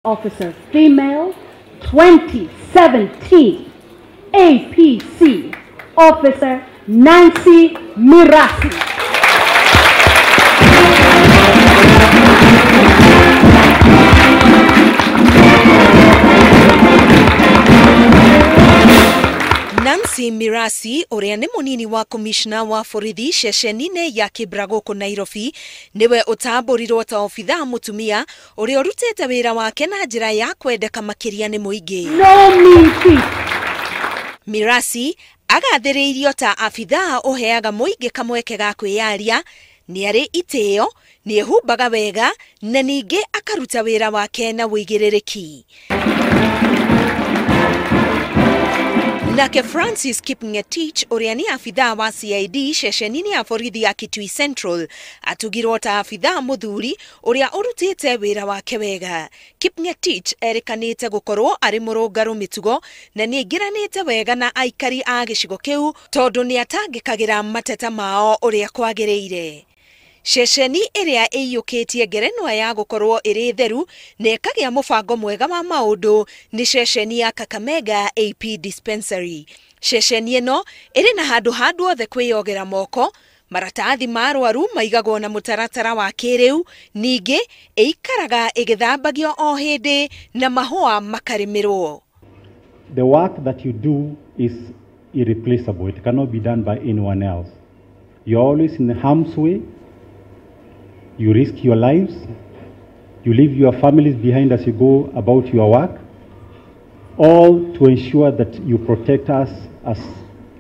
Officer Female 2017 APC Officer Nancy Mirasi. Nancy Mirasi, uria ni munini wa komishna wa borithi ceceni-ini ya Kibrago ku Nairobi, niwe utamburirwo ta obithaa mutumia uria urutite wira wake na njira ya kwendeka makiria ni muingi. Mirasi agathiriirio ta abithaa uheaga muingi kamweke ga kwiyaria, ni ari itio, ni ehumbaga wega na ningi akaruta wira wake na wigiririki. Nake Francis Kipngetich uria ni abithaa wa CID ceceni-ini ya borithi ya Kitui Central atugirwo ta abithaa muthuri uria urutite wira wake wega. Kipngetich erikanite gukorwo ari murungaru mitugo na ni ngiranite wega na aikari a gicigo kiu tondu ni atangikagira mateta mao uria kwagiriire. Ceceni iria iyukitie ngerenwa ya gukorwo iri theru na ikagia mubango mwega wa maundu ni ceceni ya Kakamega AP Dispensary. Ceceni ino iri na handu othe kwiyogera moko, maratathi ma arwaru maigagwo na mutaratara wa kiriu, ningi ikaraga igithambagio o hindi na mahua makarimirwo. The work that you do is irreplaceable. It cannot be done by anyone else. You're always in harm's way. You risk your lives, you leave your families behind as you go about your work, all to ensure that you protect us as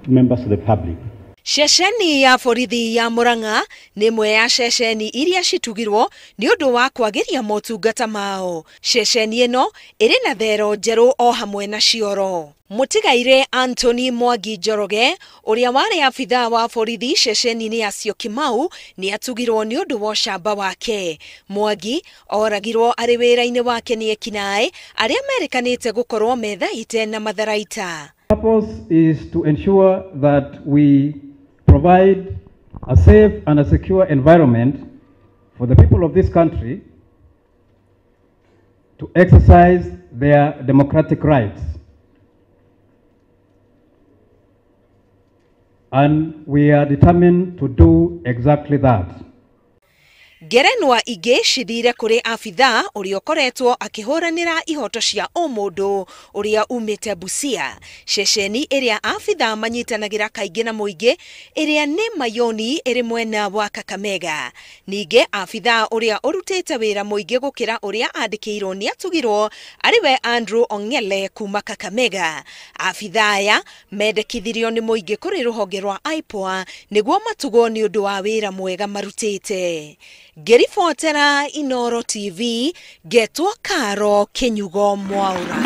members of the public. Ceceni ya borithi ya Murang'a ni imwe ya ceceni iria citugirwo ni undu wa kwagiria motungata mao. Ceceni ino iri na thero njeru o hamwe na cioro. Mutigaire Anthony Mwangi Njoroge uria wari abithaa wa borithi ceceni-ini ya Syokimau ni atugirwo ni undu wa camba wake. Mwangi oragirwo ari wira-ini wake ni ekinae aria merikanite gukorwo methaite na matharaita. Purpose is to ensure that we provide a safe and a secure environment for the people of this country to exercise their democratic rights. And we are determined to do exactly that. Ngerenwa ingi cithire kuri abithaa uria ukoretwo akihuranira ihoto cia umundu uria umite Busia. Ceceni iria abithaa manyitanagira kaingi na muingi iria ni Mayoni iri mwena wa Kakamega. Ningi abithaa uria urutite wira muingi gukira uria andikirwo ni atugirwo ariwe Andrew Ongele kuma Kakamega. Abithaa aya mendekithirio ni muingi kuri ruhonge rwa IPOA niguo matugwo ni undu wa wira mwega marutite. Gerifotera Inoro TV, getwa Karo Kenyugo Mwaura.